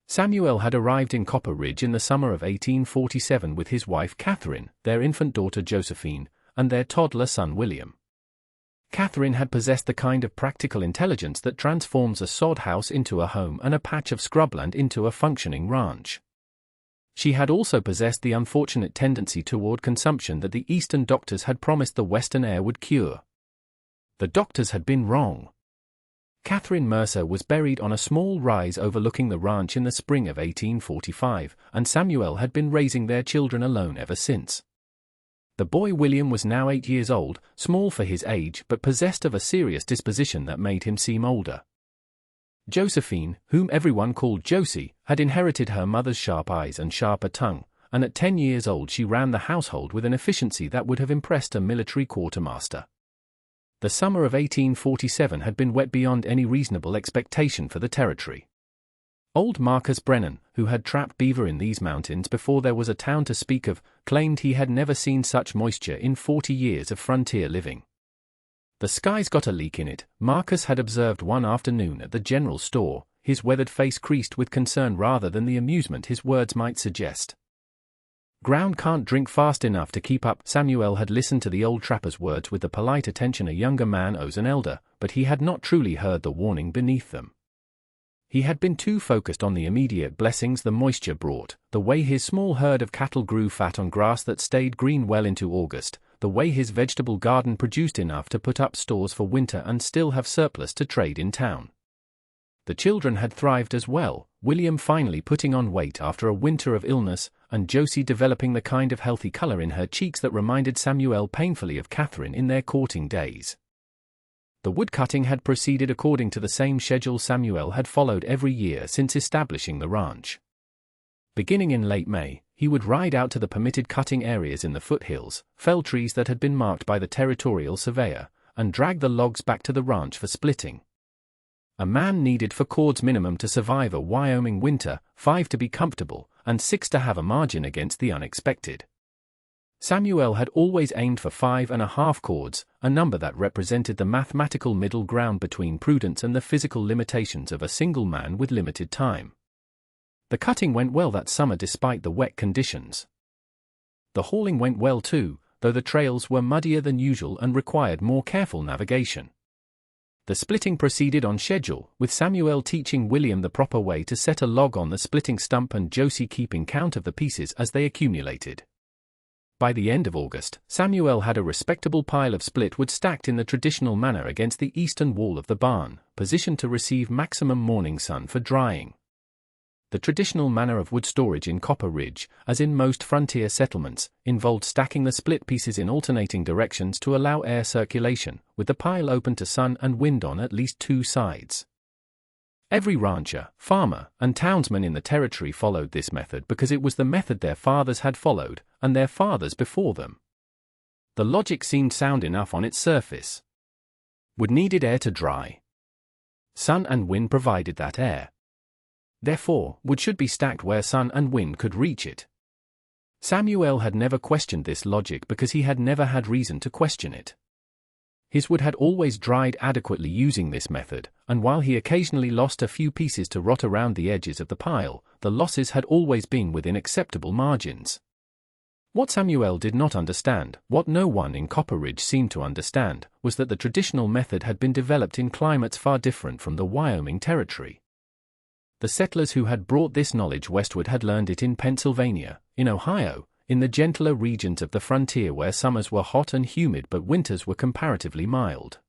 Samuel had arrived in Copper Ridge in the summer of 1847 with his wife Catherine, their infant daughter Josephine, and their toddler son William. Catherine had possessed the kind of practical intelligence that transforms a sod house into a home and a patch of scrubland into a functioning ranch. She had also possessed the unfortunate tendency toward consumption that the Eastern doctors had promised the Western air would cure. The doctors had been wrong. Catherine Mercer was buried on a small rise overlooking the ranch in the spring of 1845, and Samuel had been raising their children alone ever since. The boy William was now 8 years old, small for his age but possessed of a serious disposition that made him seem older. Josephine, whom everyone called Josie, had inherited her mother's sharp eyes and sharper tongue, and at 10 years old she ran the household with an efficiency that would have impressed a military quartermaster. The summer of 1847 had been wet beyond any reasonable expectation for the territory. Old Marcus Brennan, who had trapped beaver in these mountains before there was a town to speak of, claimed he had never seen such moisture in 40 years of frontier living. The sky's got a leak in it, Marcus had observed one afternoon at the general store, his weathered face creased with concern rather than the amusement his words might suggest. Ground can't drink fast enough to keep up. Samuel had listened to the old trapper's words with the polite attention a younger man owes an elder, but he had not truly heard the warning beneath them. He had been too focused on the immediate blessings the moisture brought, the way his small herd of cattle grew fat on grass that stayed green well into August, the way his vegetable garden produced enough to put up stores for winter and still have surplus to trade in town. The children had thrived as well, William finally putting on weight after a winter of illness, and Josie developing the kind of healthy color in her cheeks that reminded Samuel painfully of Catherine in their courting days. The woodcutting had proceeded according to the same schedule Samuel had followed every year since establishing the ranch. Beginning in late May, he would ride out to the permitted cutting areas in the foothills, fell trees that had been marked by the territorial surveyor, and drag the logs back to the ranch for splitting. A man needed 4 cords minimum to survive a Wyoming winter, 5 to be comfortable, and 6 to have a margin against the unexpected. Samuel had always aimed for 5½ cords, a number that represented the mathematical middle ground between prudence and the physical limitations of a single man with limited time. The cutting went well that summer despite the wet conditions. The hauling went well too, though the trails were muddier than usual and required more careful navigation. The splitting proceeded on schedule, with Samuel teaching William the proper way to set a log on the splitting stump and Josie keeping count of the pieces as they accumulated. By the end of August, Samuel had a respectable pile of split wood stacked in the traditional manner against the eastern wall of the barn, positioned to receive maximum morning sun for drying. The traditional manner of wood storage in Copper Ridge, as in most frontier settlements, involved stacking the split pieces in alternating directions to allow air circulation, with the pile open to sun and wind on at least 2 sides. Every rancher, farmer, and townsman in the territory followed this method because it was the method their fathers had followed, and their fathers before them. The logic seemed sound enough on its surface. Wood needed air to dry. Sun and wind provided that air. Therefore, wood should be stacked where sun and wind could reach it. Samuel had never questioned this logic because he had never had reason to question it. His wood had always dried adequately using this method, and while he occasionally lost a few pieces to rot around the edges of the pile, the losses had always been within acceptable margins. What Samuel did not understand, what no one in Copper Ridge seemed to understand, was that the traditional method had been developed in climates far different from the Wyoming territory. The settlers who had brought this knowledge westward had learned it in Pennsylvania, in Ohio, in the gentler regions of the frontier where summers were hot and humid but winters were comparatively mild.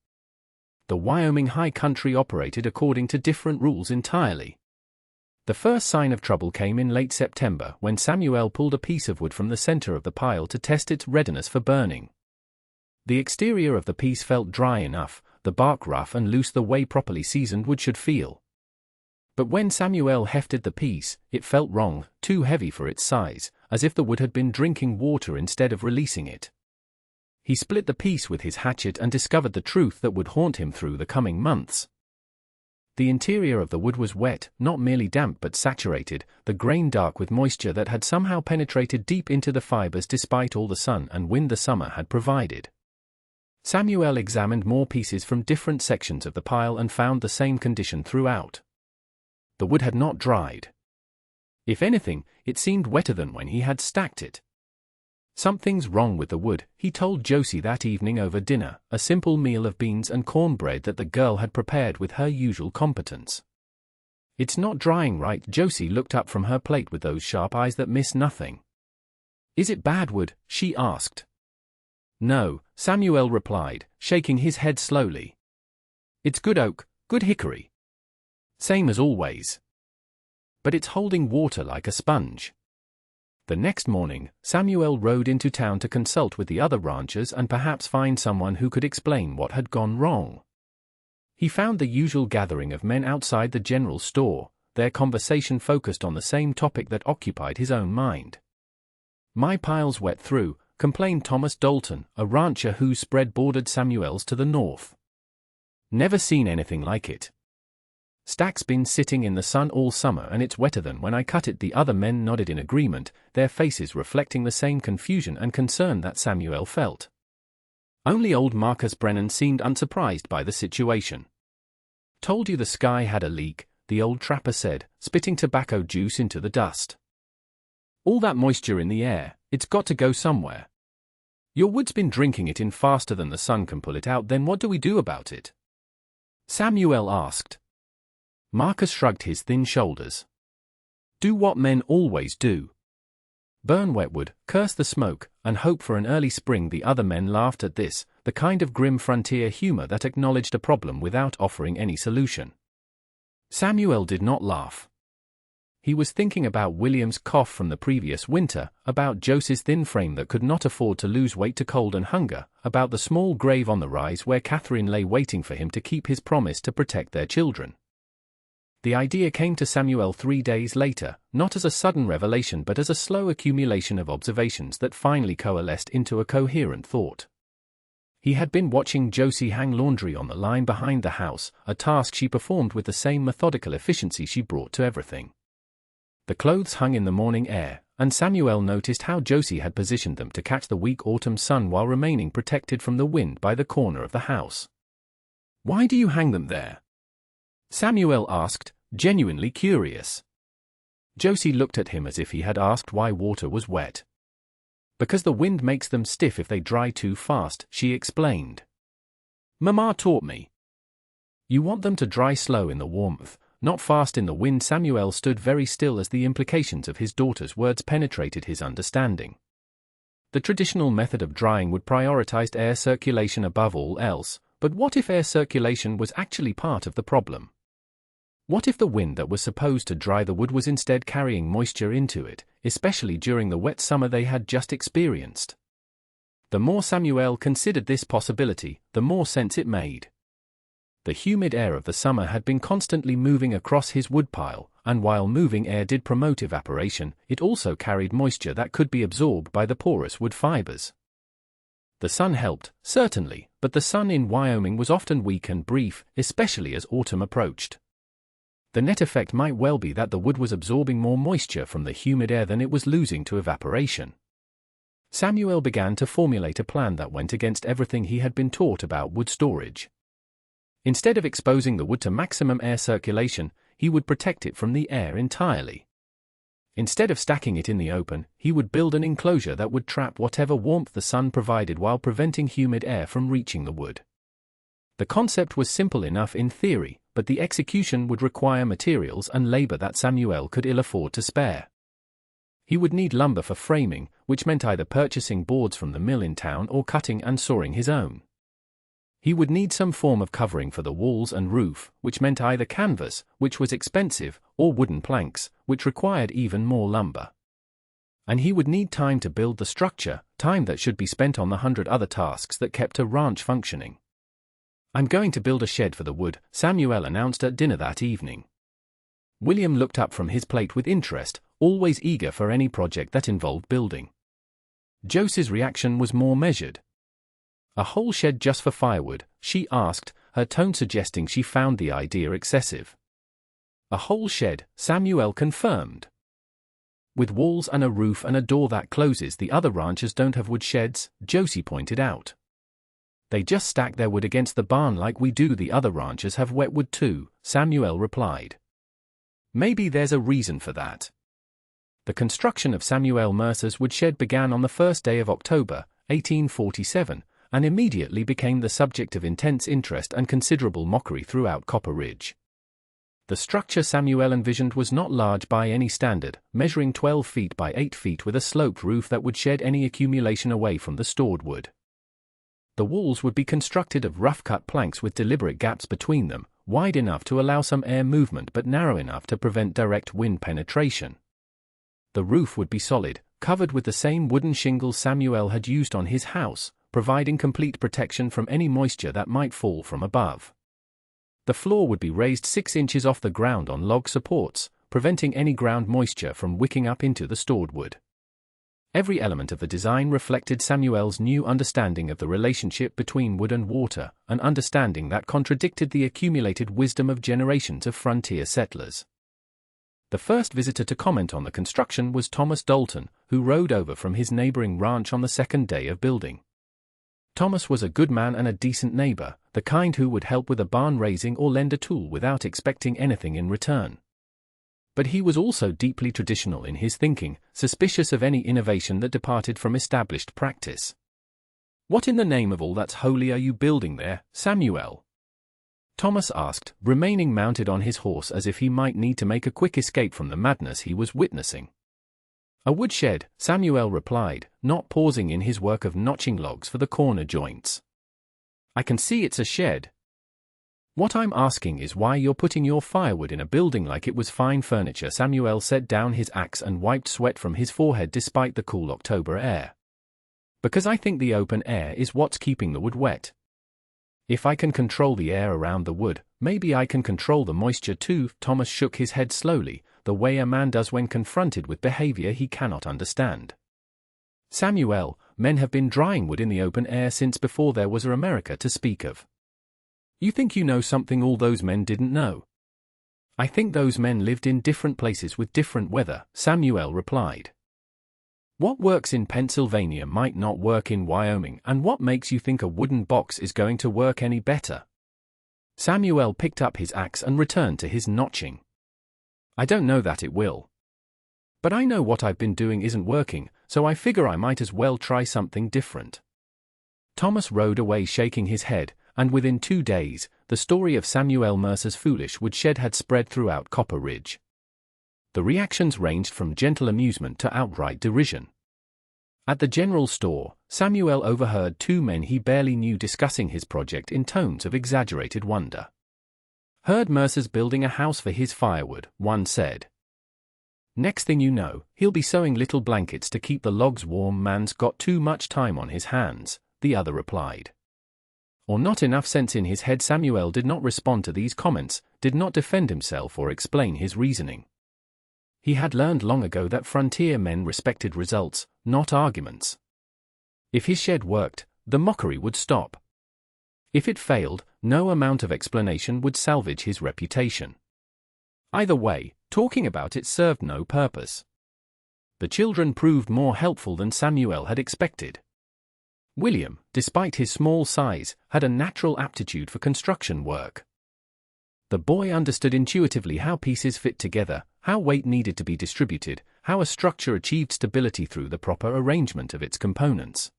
The Wyoming high country operated according to different rules entirely. The first sign of trouble came in late September when Samuel pulled a piece of wood from the center of the pile to test its readiness for burning. The exterior of the piece felt dry enough, the bark rough and loose the way properly seasoned wood should feel. But when Samuel hefted the piece, it felt wrong, too heavy for its size, as if the wood had been drinking water instead of releasing it. He split the piece with his hatchet and discovered the truth that would haunt him through the coming months. The interior of the wood was wet, not merely damp but saturated, the grain dark with moisture that had somehow penetrated deep into the fibers despite all the sun and wind the summer had provided. Samuel examined more pieces from different sections of the pile and found the same condition throughout. The wood had not dried. If anything, it seemed wetter than when he had stacked it. Something's wrong with the wood, he told Josie that evening over dinner, a simple meal of beans and cornbread that the girl had prepared with her usual competence. It's not drying right. Josie looked up from her plate with those sharp eyes that miss nothing. Is it bad wood? She asked. No, Samuel replied, shaking his head slowly. It's good oak, good hickory. Same as always. But it's holding water like a sponge. The next morning, Samuel rode into town to consult with the other ranchers and perhaps find someone who could explain what had gone wrong. He found the usual gathering of men outside the general store, their conversation focused on the same topic that occupied his own mind. My pile's wet through, complained Thomas Dalton, a rancher whose spread bordered Samuel's to the north. Never seen anything like it. Stack's been sitting in the sun all summer and it's wetter than when I cut it. The other men nodded in agreement, their faces reflecting the same confusion and concern that Samuel felt. Only old Marcus Brennan seemed unsurprised by the situation. Told you the sky had a leak, the old trapper said, spitting tobacco juice into the dust. All that moisture in the air, it's got to go somewhere. Your wood's been drinking it in faster than the sun can pull it out. Then what do we do about it? Samuel asked. Marcus shrugged his thin shoulders. Do what men always do. Burn wetwood, curse the smoke, and hope for an early spring. The other men laughed at this, the kind of grim frontier humor that acknowledged a problem without offering any solution. Samuel did not laugh. He was thinking about William's cough from the previous winter, about Josie's thin frame that could not afford to lose weight to cold and hunger, about the small grave on the rise where Catherine lay waiting for him to keep his promise to protect their children. The idea came to Samuel 3 days later, not as a sudden revelation but as a slow accumulation of observations that finally coalesced into a coherent thought. He had been watching Josie hang laundry on the line behind the house, a task she performed with the same methodical efficiency she brought to everything. The clothes hung in the morning air, and Samuel noticed how Josie had positioned them to catch the weak autumn sun while remaining protected from the wind by the corner of the house. Why do you hang them there? Samuel asked, genuinely curious. Josie looked at him as if he had asked why water was wet. Because the wind makes them stiff if they dry too fast, she explained. Mama taught me. You want them to dry slow in the warmth, not fast in the wind. Samuel stood very still as the implications of his daughter's words penetrated his understanding. The traditional method of drying would prioritize air circulation above all else, but what if air circulation was actually part of the problem? What if the wind that was supposed to dry the wood was instead carrying moisture into it, especially during the wet summer they had just experienced? The more Samuel considered this possibility, the more sense it made. The humid air of the summer had been constantly moving across his woodpile, and while moving air did promote evaporation, it also carried moisture that could be absorbed by the porous wood fibers. The sun helped, certainly, but the sun in Wyoming was often weak and brief, especially as autumn approached. The net effect might well be that the wood was absorbing more moisture from the humid air than it was losing to evaporation. Samuel began to formulate a plan that went against everything he had been taught about wood storage. Instead of exposing the wood to maximum air circulation, he would protect it from the air entirely. Instead of stacking it in the open, he would build an enclosure that would trap whatever warmth the sun provided while preventing humid air from reaching the wood. The concept was simple enough in theory, but the execution would require materials and labor that Samuel could ill afford to spare. He would need lumber for framing, which meant either purchasing boards from the mill in town or cutting and sawing his own. He would need some form of covering for the walls and roof, which meant either canvas, which was expensive, or wooden planks, which required even more lumber. And he would need time to build the structure, time that should be spent on the 100 other tasks that kept a ranch functioning. I'm going to build a shed for the wood, Samuel announced at dinner that evening. William looked up from his plate with interest, always eager for any project that involved building. Josie's reaction was more measured. A whole shed just for firewood, she asked, her tone suggesting she found the idea excessive. A whole shed, Samuel confirmed. With walls and a roof and a door that closes. The other ranchers don't have wood sheds, Josie pointed out. They just stack their wood against the barn like we do. The other ranchers have wet wood too, Samuel replied. Maybe there's a reason for that. The construction of Samuel Mercer's woodshed began on the first day of October, 1847, and immediately became the subject of intense interest and considerable mockery throughout Copper Ridge. The structure Samuel envisioned was not large by any standard, measuring 12 feet by 8 feet with a sloped roof that would shed any accumulation away from the stored wood. The walls would be constructed of rough-cut planks with deliberate gaps between them, wide enough to allow some air movement but narrow enough to prevent direct wind penetration. The roof would be solid, covered with the same wooden shingles Samuel had used on his house, providing complete protection from any moisture that might fall from above. The floor would be raised 6 inches off the ground on log supports, preventing any ground moisture from wicking up into the stored wood. Every element of the design reflected Samuel's new understanding of the relationship between wood and water, an understanding that contradicted the accumulated wisdom of generations of frontier settlers. The first visitor to comment on the construction was Thomas Dalton, who rode over from his neighboring ranch on the second day of building. Thomas was a good man and a decent neighbor, the kind who would help with a barn raising or lend a tool without expecting anything in return. But he was also deeply traditional in his thinking, suspicious of any innovation that departed from established practice. "What in the name of all that's holy are you building there, Samuel?" Thomas asked, remaining mounted on his horse as if he might need to make a quick escape from the madness he was witnessing. "A woodshed," Samuel replied, not pausing in his work of notching logs for the corner joints. "I can see it's a shed. What I'm asking is why you're putting your firewood in a building like it was fine furniture." Samuel set down his axe and wiped sweat from his forehead despite the cool October air. "Because I think the open air is what's keeping the wood wet. If I can control the air around the wood, maybe I can control the moisture too." Thomas shook his head slowly, the way a man does when confronted with behavior he cannot understand. "Samuel, men have been drying wood in the open air since before there was America to speak of. You think you know something all those men didn't know?" "I think those men lived in different places with different weather," Samuel replied. "What works in Pennsylvania might not work in Wyoming, and what makes you think a wooden box is going to work any better?" Samuel picked up his axe and returned to his notching. "I don't know that it will. But I know what I've been doing isn't working, so I figure I might as well try something different." Thomas rode away shaking his head, and within 2 days, the story of Samuel Mercer's foolish woodshed had spread throughout Copper Ridge. The reactions ranged from gentle amusement to outright derision. At the general store, Samuel overheard 2 men he barely knew discussing his project in tones of exaggerated wonder. "Heard Mercer's building a house for his firewood," one said. "Next thing you know, he'll be sewing little blankets to keep the logs warm. Man's got too much time on his hands," the other replied. Or not enough sense in his head. Samuel did not respond to these comments, did not defend himself or explain his reasoning. He had learned long ago that frontier men respected results, not arguments. If his shed worked, the mockery would stop. If it failed, no amount of explanation would salvage his reputation. Either way, talking about it served no purpose. The children proved more helpful than Samuel had expected. William, despite his small size, had a natural aptitude for construction work. The boy understood intuitively how pieces fit together, how weight needed to be distributed, how a structure achieved stability through the proper arrangement of its components.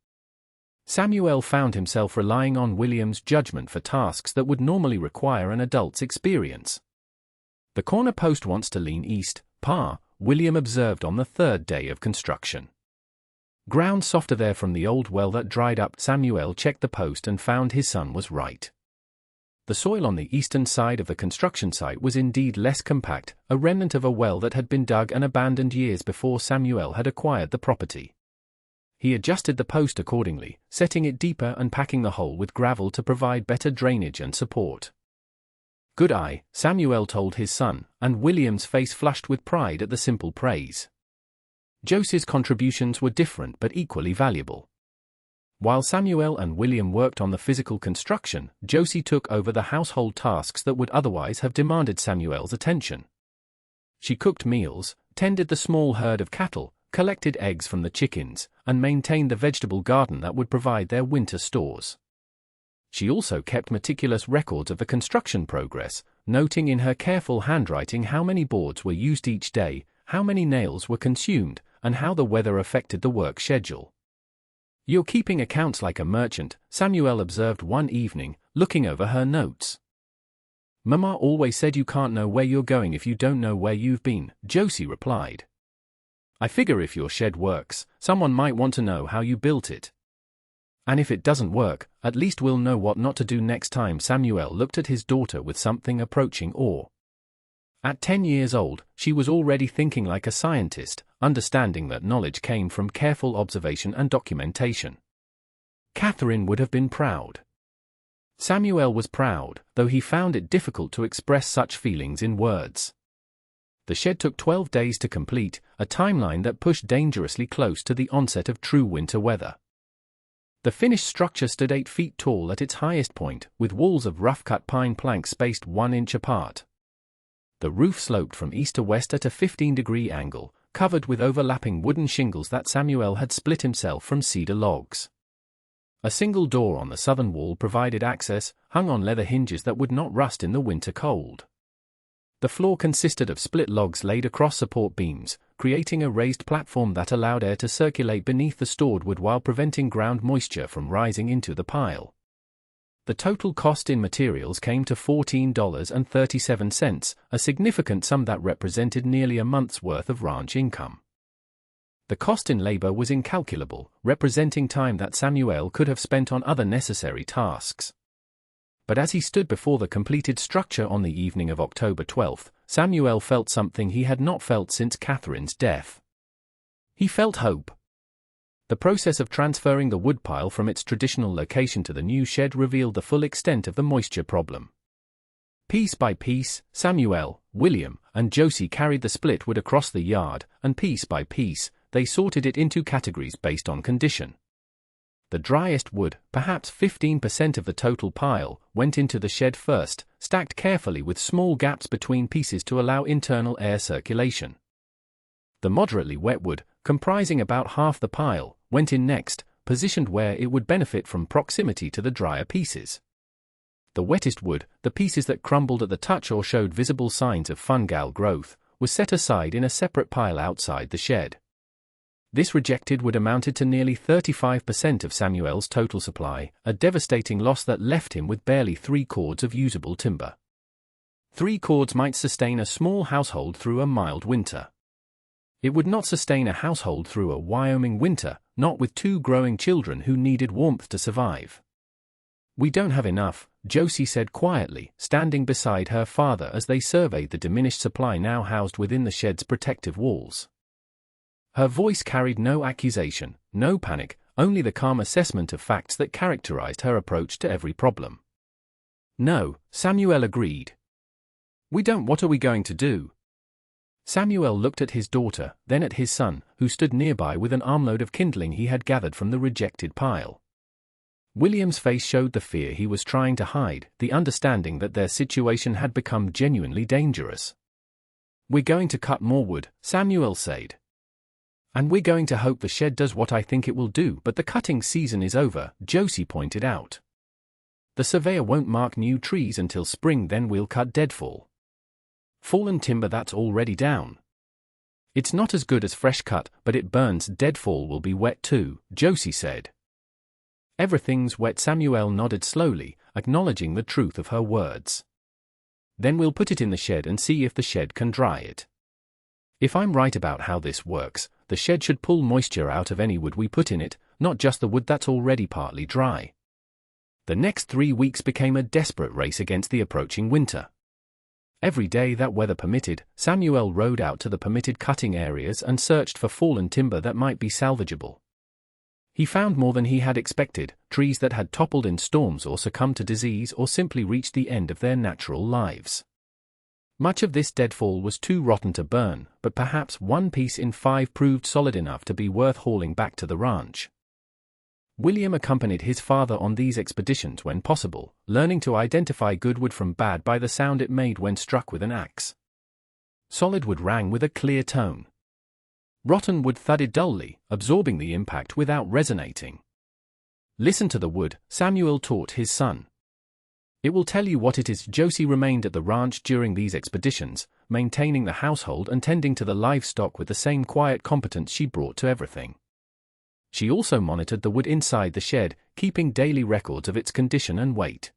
Samuel found himself relying on William's judgment for tasks that would normally require an adult's experience. "The corner post wants to lean east, Pa," William observed on the 3rd day of construction. "Ground softer there from the old well that dried up." Samuel checked the post and found his son was right. The soil on the eastern side of the construction site was indeed less compact, a remnant of a well that had been dug and abandoned years before Samuel had acquired the property. He adjusted the post accordingly, setting it deeper and packing the hole with gravel to provide better drainage and support. "Good eye," Samuel told his son, and William's face flushed with pride at the simple praise. Josie's contributions were different but equally valuable. While Samuel and William worked on the physical construction, Josie took over the household tasks that would otherwise have demanded Samuel's attention. She cooked meals, tended the small herd of cattle, collected eggs from the chickens, and maintained the vegetable garden that would provide their winter stores. She also kept meticulous records of the construction progress, noting in her careful handwriting how many boards were used each day, how many nails were consumed, and how the weather affected the work schedule. "You're keeping accounts like a merchant," Samuel observed one evening, looking over her notes. "Mama always said you can't know where you're going if you don't know where you've been," Josie replied. "I figure if your shed works, someone might want to know how you built it. And if it doesn't work, at least we'll know what not to do next time." Samuel looked at his daughter with something approaching awe. At 10 years old, she was already thinking like a scientist, understanding that knowledge came from careful observation and documentation. Catherine would have been proud. Samuel was proud, though he found it difficult to express such feelings in words. The shed took 12 days to complete, a timeline that pushed dangerously close to the onset of true winter weather. The finished structure stood 8 feet tall at its highest point, with walls of rough-cut pine planks spaced 1 inch apart. The roof sloped from east to west at a 15-degree angle, covered with overlapping wooden shingles that Samuel had split himself from cedar logs. A single door on the southern wall provided access, hung on leather hinges that would not rust in the winter cold. The floor consisted of split logs laid across support beams, creating a raised platform that allowed air to circulate beneath the stored wood while preventing ground moisture from rising into the pile. The total cost in materials came to $14.37, a significant sum that represented nearly a month's worth of ranch income. The cost in labor was incalculable, representing time that Samuel could have spent on other necessary tasks. But as he stood before the completed structure on the evening of October 12, Samuel felt something he had not felt since Catherine's death. He felt hope. The process of transferring the woodpile from its traditional location to the new shed revealed the full extent of the moisture problem. Piece by piece, Samuel, William, and Josie carried the split wood across the yard, and piece by piece, they sorted it into categories based on condition. The driest wood, perhaps 15% of the total pile, went into the shed first, stacked carefully with small gaps between pieces to allow internal air circulation. The moderately wet wood, comprising about half the pile, went in next, positioned where it would benefit from proximity to the drier pieces. The wettest wood, the pieces that crumbled at the touch or showed visible signs of fungal growth, was set aside in a separate pile outside the shed. This rejected wood amounted to nearly 35% of Samuel's total supply, a devastating loss that left him with barely 3 cords of usable timber. 3 cords might sustain a small household through a mild winter. It would not sustain a household through a Wyoming winter, not with 2 growing children who needed warmth to survive. "We don't have enough," Josie said quietly, standing beside her father as they surveyed the diminished supply now housed within the shed's protective walls. Her voice carried no accusation, no panic, only the calm assessment of facts that characterized her approach to every problem. "No," Samuel agreed. "We don't. What are we going to do?" Samuel looked at his daughter, then at his son, who stood nearby with an armload of kindling he had gathered from the rejected pile. William's face showed the fear he was trying to hide, the understanding that their situation had become genuinely dangerous. "We're going to cut more wood," Samuel said. "And we're going to hope the shed does what I think it will do." "But the cutting season is over," Josie pointed out. "The surveyor won't mark new trees until spring, then we'll cut deadfall. Fallen timber that's already down. It's not as good as fresh cut, but it burns. Deadfall will be wet too," Josie said. "Everything's wet." Samuel nodded slowly, acknowledging the truth of her words. "Then we'll put it in the shed and see if the shed can dry it. If I'm right about how this works, the shed should pull moisture out of any wood we put in it, not just the wood that's already partly dry." The next 3 weeks became a desperate race against the approaching winter. Every day that weather permitted, Samuel rode out to the permitted cutting areas and searched for fallen timber that might be salvageable. He found more than he had expected, trees that had toppled in storms or succumbed to disease or simply reached the end of their natural lives. Much of this deadfall was too rotten to burn, but perhaps 1 piece in 5 proved solid enough to be worth hauling back to the ranch. William accompanied his father on these expeditions when possible, learning to identify good wood from bad by the sound it made when struck with an axe. Solid wood rang with a clear tone. Rotten wood thudded dully, absorbing the impact without resonating. "Listen to the wood," Samuel taught his son. It will tell you what it is. Josie remained at the ranch during these expeditions, maintaining the household and tending to the livestock with the same quiet competence she brought to everything. She also monitored the wood inside the shed, keeping daily records of its condition and weight.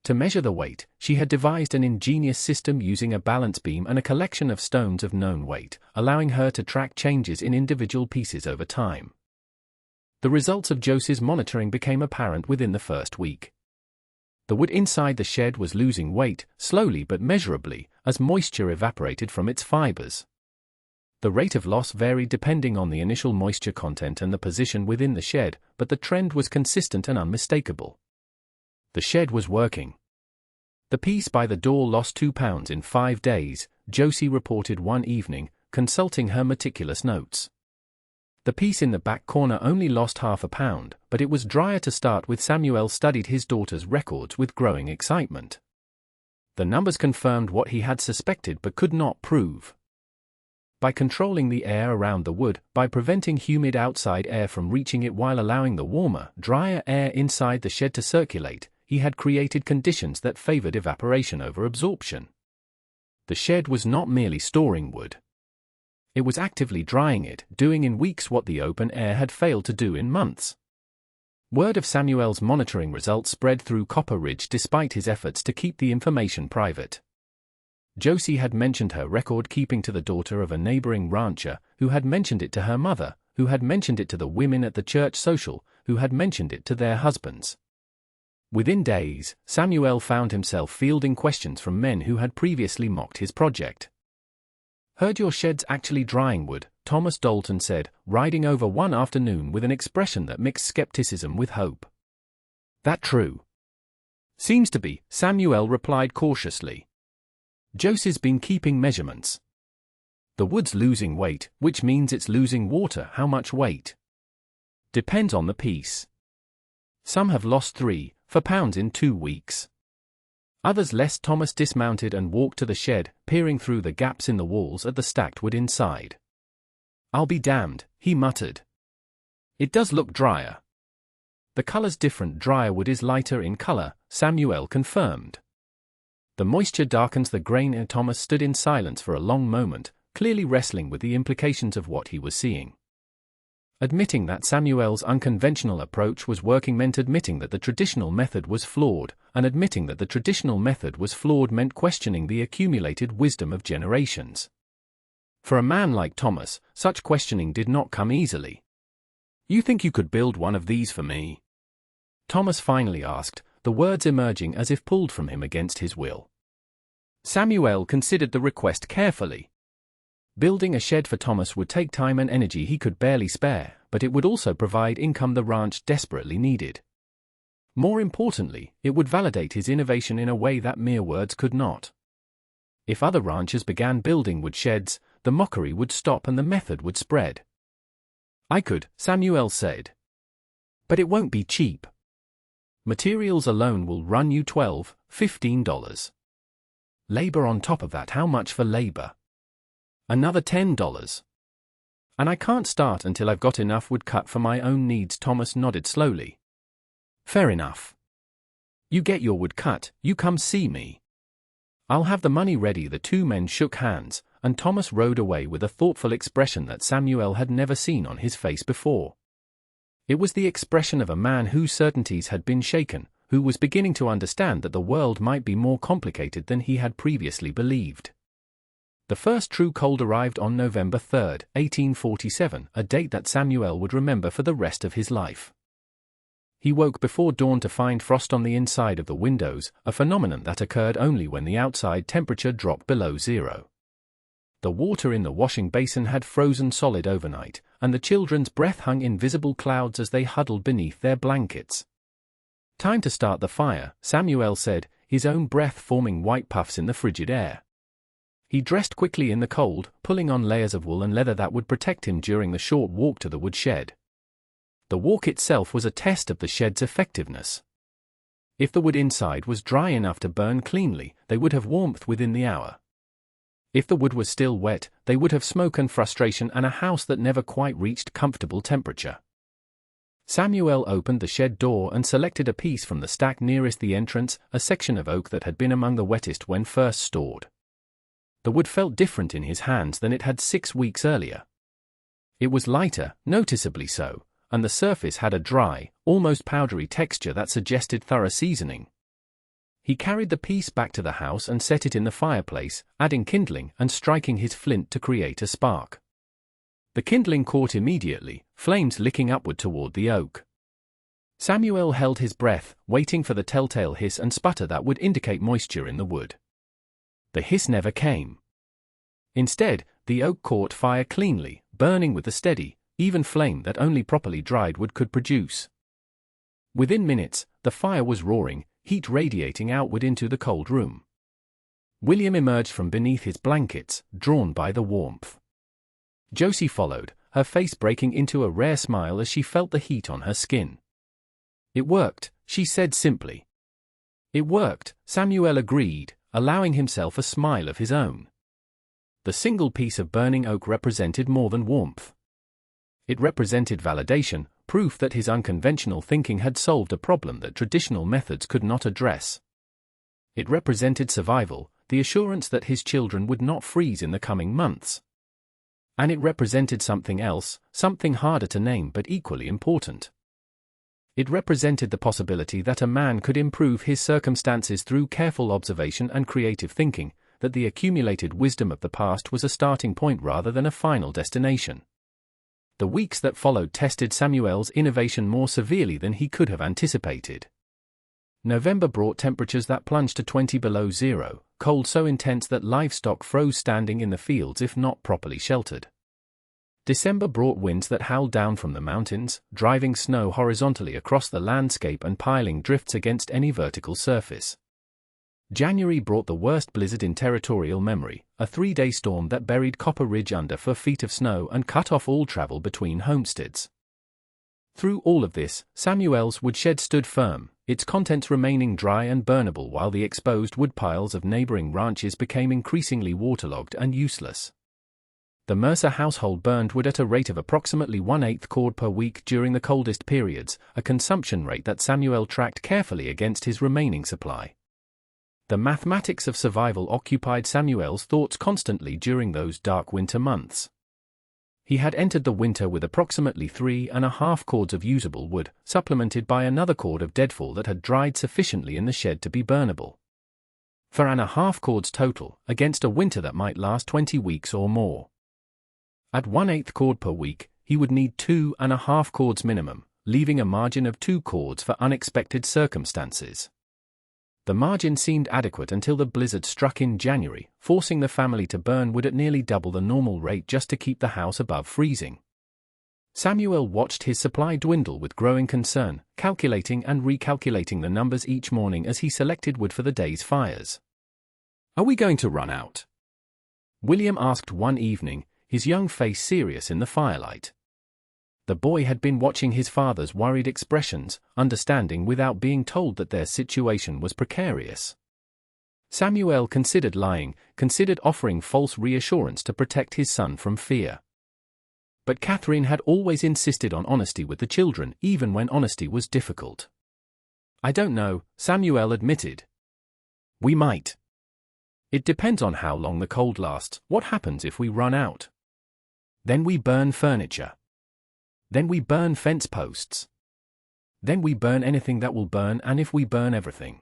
To measure the weight, she had devised an ingenious system using a balance beam and a collection of stones of known weight, allowing her to track changes in individual pieces over time. The results of Josie's monitoring became apparent within the first week. The wood inside the shed was losing weight, slowly but measurably, as moisture evaporated from its fibers. The rate of loss varied depending on the initial moisture content and the position within the shed, but the trend was consistent and unmistakable. The shed was working. The piece by the door lost 2 pounds in 5 days, Josie reported one evening, consulting her meticulous notes. The piece in the back corner only lost half a pound, but it was drier to start with. Samuel studied his daughter's records with growing excitement. The numbers confirmed what he had suspected but could not prove. By controlling the air around the wood, by preventing humid outside air from reaching it while allowing the warmer, drier air inside the shed to circulate, he had created conditions that favored evaporation over absorption. The shed was not merely storing wood. It was actively drying it, doing in weeks what the open air had failed to do in months. Word of Samuel's monitoring results spread through Copper Ridge despite his efforts to keep the information private. Josie had mentioned her record-keeping to the daughter of a neighboring rancher, who had mentioned it to her mother, who had mentioned it to the women at the church social, who had mentioned it to their husbands. Within days, Samuel found himself fielding questions from men who had previously mocked his project. "Heard your shed's actually drying wood," Thomas Dalton said, riding over one afternoon with an expression that mixed skepticism with hope. "That true?" "Seems to be," Samuel replied cautiously. "Josie's been keeping measurements. The wood's losing weight, which means it's losing water. How much weight?" "Depends on the piece. Some have lost 3-4 pounds in 2 weeks. Others less." Thomas dismounted and walked to the shed, peering through the gaps in the walls at the stacked wood inside. "I'll be damned," he muttered. "It does look drier." "The color's different. Drier wood is lighter in color," Samuel confirmed. "The moisture darkens the grain." And Thomas stood in silence for a long moment, clearly wrestling with the implications of what he was seeing. Admitting that Samuel's unconventional approach was working meant admitting that the traditional method was flawed, and admitting that the traditional method was flawed meant questioning the accumulated wisdom of generations. For a man like Thomas, such questioning did not come easily. "You think you could build one of these for me?" Thomas finally asked, the words emerging as if pulled from him against his will. Samuel considered the request carefully. Building a shed for Thomas would take time and energy he could barely spare, but it would also provide income the ranch desperately needed. More importantly, it would validate his innovation in a way that mere words could not. If other ranchers began building wood sheds, the mockery would stop and the method would spread. "I could," Samuel said. "But it won't be cheap. Materials alone will run you $12-15. Labor on top of that. How much for labor?" "Another $10. And I can't start until I've got enough wood cut for my own needs." Thomas nodded slowly. "Fair enough. You get your wood cut, you come see me. I'll have the money ready." The two men shook hands, and Thomas rode away with a thoughtful expression that Samuel had never seen on his face before. It was the expression of a man whose certainties had been shaken, who was beginning to understand that the world might be more complicated than he had previously believed. The first true cold arrived on November 3, 1847, a date that Samuel would remember for the rest of his life. He woke before dawn to find frost on the inside of the windows, a phenomenon that occurred only when the outside temperature dropped below zero. The water in the washing basin had frozen solid overnight, and the children's breath hung in visible clouds as they huddled beneath their blankets. "Time to start the fire," Samuel said, his own breath forming white puffs in the frigid air. He dressed quickly in the cold, pulling on layers of wool and leather that would protect him during the short walk to the woodshed. The walk itself was a test of the shed's effectiveness. If the wood inside was dry enough to burn cleanly, they would have warmth within the hour. If the wood was still wet, they would have smoke and frustration and a house that never quite reached comfortable temperature. Samuel opened the shed door and selected a piece from the stack nearest the entrance, a section of oak that had been among the wettest when first stored. The wood felt different in his hands than it had 6 weeks earlier. It was lighter, noticeably so, and the surface had a dry, almost powdery texture that suggested thorough seasoning. He carried the piece back to the house and set it in the fireplace, adding kindling and striking his flint to create a spark. The kindling caught immediately, flames licking upward toward the oak. Samuel held his breath, waiting for the telltale hiss and sputter that would indicate moisture in the wood. The hiss never came. Instead, the oak caught fire cleanly, burning with the steady, even flame that only properly dried wood could produce. Within minutes, the fire was roaring, heat radiating outward into the cold room. William emerged from beneath his blankets, drawn by the warmth. Josie followed, her face breaking into a rare smile as she felt the heat on her skin. "It worked," she said simply. "It worked," Samuel agreed, allowing himself a smile of his own. The single piece of burning oak represented more than warmth. It represented validation, proof that his unconventional thinking had solved a problem that traditional methods could not address. It represented survival, the assurance that his children would not freeze in the coming months. And it represented something else, something harder to name but equally important. It represented the possibility that a man could improve his circumstances through careful observation and creative thinking, that the accumulated wisdom of the past was a starting point rather than a final destination. The weeks that followed tested Samuel's innovation more severely than he could have anticipated. November brought temperatures that plunged to 20 below zero, cold so intense that livestock froze standing in the fields if not properly sheltered. December brought winds that howled down from the mountains, driving snow horizontally across the landscape and piling drifts against any vertical surface. January brought the worst blizzard in territorial memory, a 3-day storm that buried Copper Ridge under 4 feet of snow and cut off all travel between homesteads. Through all of this, Samuel's woodshed stood firm, its contents remaining dry and burnable while the exposed wood piles of neighboring ranches became increasingly waterlogged and useless. The Mercer household burned wood at a rate of approximately 1/8 cord per week during the coldest periods, a consumption rate that Samuel tracked carefully against his remaining supply. The mathematics of survival occupied Samuel's thoughts constantly during those dark winter months. He had entered the winter with approximately 3.5 cords of usable wood, supplemented by another cord of deadfall that had dried sufficiently in the shed to be burnable. 4.5 cords total, against a winter that might last 20 weeks or more. At 1/8 cord per week, he would need 2.5 cords minimum, leaving a margin of 2 cords for unexpected circumstances. The margin seemed adequate until the blizzard struck in January, forcing the family to burn wood at nearly double the normal rate just to keep the house above freezing. Samuel watched his supply dwindle with growing concern, calculating and recalculating the numbers each morning as he selected wood for the day's fires. "Are we going to run out?" William asked one evening, his young face serious in the firelight. The boy had been watching his father's worried expressions, understanding without being told that their situation was precarious. Samuel considered lying, considered offering false reassurance to protect his son from fear. But Catherine had always insisted on honesty with the children, even when honesty was difficult. "I don't know," Samuel admitted. "We might. It depends on how long the cold lasts. What happens if we run out? Then we burn furniture. Then we burn fence posts. Then we burn anything that will burn, and if we burn everything?"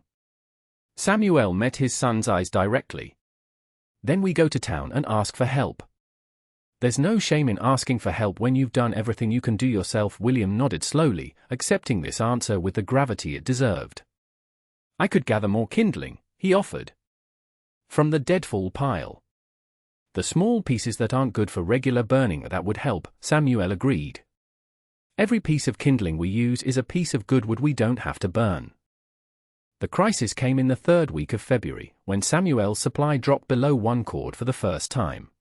Samuel met his son's eyes directly. "Then we go to town and ask for help." "There's no shame in asking for help when you've done everything you can do yourself." William nodded slowly, accepting this answer with the gravity it deserved. "I could gather more kindling," he offered. "From the deadfall pile." "The small pieces that aren't good for regular burning, that would help," Samuel agreed. "Every piece of kindling we use is a piece of good wood we don't have to burn." The crisis came in the 3rd week of February, when Samuel's supply dropped below 1 cord for the first time.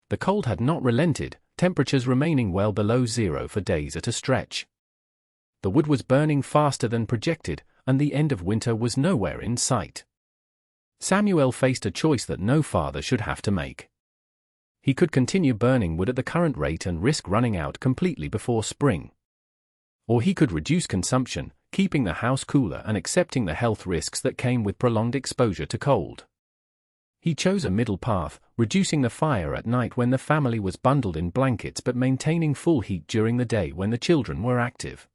The cold had not relented, temperatures remaining well below zero for days at a stretch. The wood was burning faster than projected, and the end of winter was nowhere in sight. Samuel faced a choice that no father should have to make. He could continue burning wood at the current rate and risk running out completely before spring. or he could reduce consumption, keeping the house cooler and accepting the health risks that came with prolonged exposure to cold. He chose a middle path, reducing the fire at night when the family was bundled in blankets but maintaining full heat during the day when the children were active.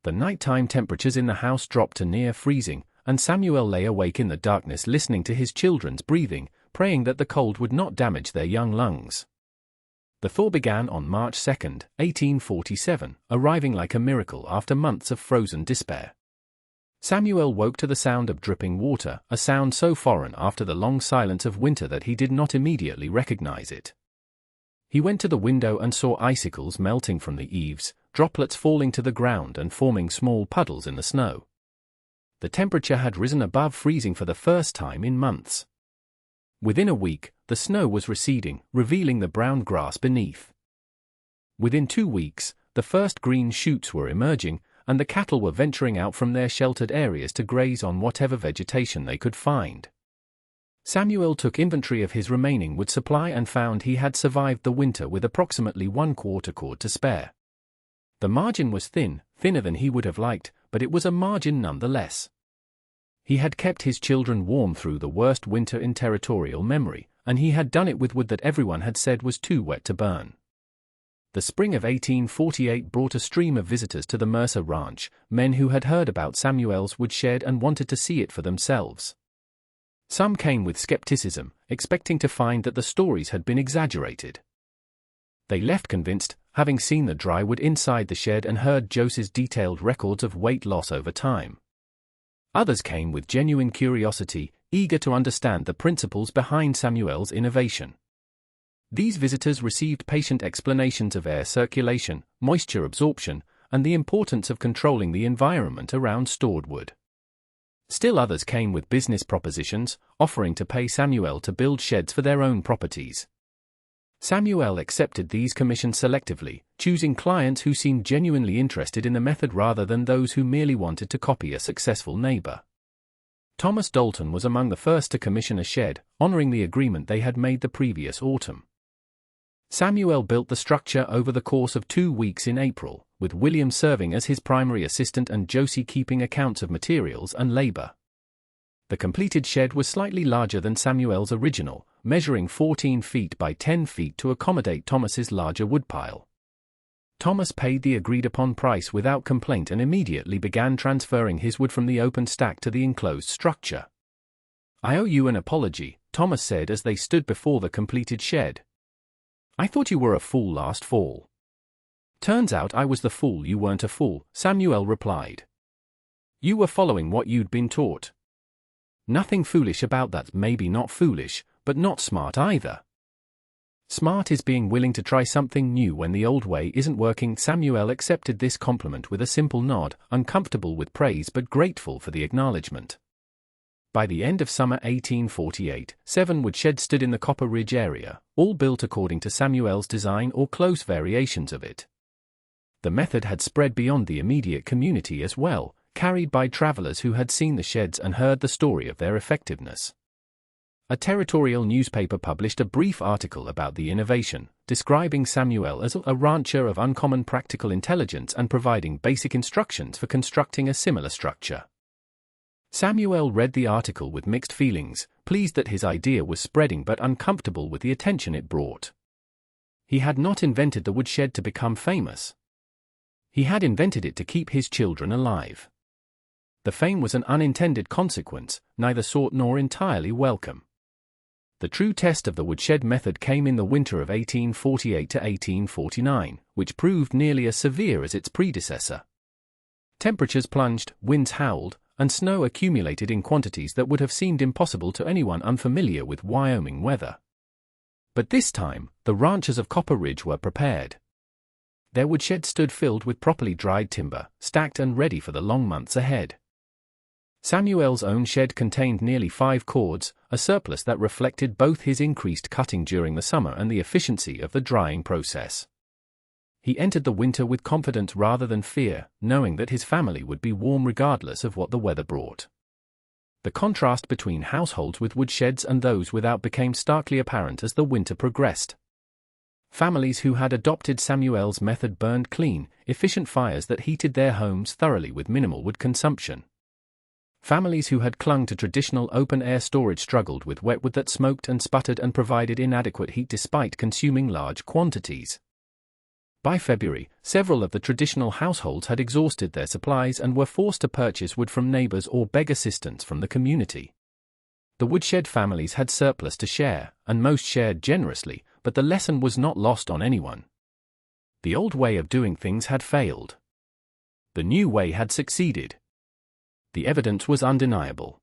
The nighttime temperatures in the house dropped to near freezing, and Samuel lay awake in the darkness listening to his children's breathing, praying that the cold would not damage their young lungs. The thaw began on March 2, 1847, arriving like a miracle after months of frozen despair. Samuel woke to the sound of dripping water, a sound so foreign after the long silence of winter that he did not immediately recognize it. He went to the window and saw icicles melting from the eaves, droplets falling to the ground and forming small puddles in the snow. The temperature had risen above freezing for the first time in months. Within a week, the snow was receding, revealing the brown grass beneath. Within 2 weeks, the first green shoots were emerging, and the cattle were venturing out from their sheltered areas to graze on whatever vegetation they could find. Samuel took inventory of his remaining wood supply and found he had survived the winter with approximately 1/4 cord to spare. The margin was thin, thinner than he would have liked, but it was a margin nonetheless. He had kept his children warm through the worst winter in territorial memory, and he had done it with wood that everyone had said was too wet to burn. The spring of 1848 brought a stream of visitors to the Mercer Ranch, men who had heard about Samuel's woodshed and wanted to see it for themselves. Some came with skepticism, expecting to find that the stories had been exaggerated. They left convinced, having seen the dry wood inside the shed and heard Joseph's detailed records of weight loss over time. Others came with genuine curiosity, eager to understand the principles behind Samuel's innovation. These visitors received patient explanations of air circulation, moisture absorption, and the importance of controlling the environment around stored wood. Still others came with business propositions, offering to pay Samuel to build sheds for their own properties. Samuel accepted these commissions selectively, choosing clients who seemed genuinely interested in the method rather than those who merely wanted to copy a successful neighbor. Thomas Dalton was among the first to commission a shed, honoring the agreement they had made the previous autumn. Samuel built the structure over the course of 2 weeks in April, with William serving as his primary assistant and Josie keeping accounts of materials and labor. The completed shed was slightly larger than Samuel's original, measuring 14 feet by 10 feet to accommodate Thomas's larger woodpile. Thomas paid the agreed-upon price without complaint and immediately began transferring his wood from the open stack to the enclosed structure. "I owe you an apology," Thomas said as they stood before the completed shed. "I thought you were a fool last fall." "Turns out I was the fool you weren't a fool," Samuel replied. "You were following what you'd been taught. Nothing foolish about that, maybe not foolish, but not smart either. Smart is being willing to try something new when the old way isn't working." Samuel accepted this compliment with a simple nod, uncomfortable with praise but grateful for the acknowledgement. By the end of summer 1848, 7 woodsheds stood in the Copper Ridge area, all built according to Samuel's design or close variations of it. The method had spread beyond the immediate community as well, carried by travelers who had seen the sheds and heard the story of their effectiveness. A territorial newspaper published a brief article about the innovation, describing Samuel as a rancher of uncommon practical intelligence and providing basic instructions for constructing a similar structure. Samuel read the article with mixed feelings, pleased that his idea was spreading but uncomfortable with the attention it brought. He had not invented the woodshed to become famous. He had invented it to keep his children alive. The fame was an unintended consequence, neither sought nor entirely welcome. The true test of the woodshed method came in the winter of 1848 to 1849, which proved nearly as severe as its predecessor. Temperatures plunged, winds howled, and snow accumulated in quantities that would have seemed impossible to anyone unfamiliar with Wyoming weather. But this time, the ranchers of Copper Ridge were prepared. Their woodshed stood filled with properly dried timber, stacked and ready for the long months ahead. Samuel's own shed contained nearly 5 cords, a surplus that reflected both his increased cutting during the summer and the efficiency of the drying process. He entered the winter with confidence rather than fear, knowing that his family would be warm regardless of what the weather brought. The contrast between households with woodsheds and those without became starkly apparent as the winter progressed. Families who had adopted Samuel's method burned clean, efficient fires that heated their homes thoroughly with minimal wood consumption. Families who had clung to traditional open-air storage struggled with wet wood that smoked and sputtered and provided inadequate heat despite consuming large quantities. By February, several of the traditional households had exhausted their supplies and were forced to purchase wood from neighbors or beg assistance from the community. The woodshed families had surplus to share, and most shared generously, but the lesson was not lost on anyone. The old way of doing things had failed. The new way had succeeded. The evidence was undeniable.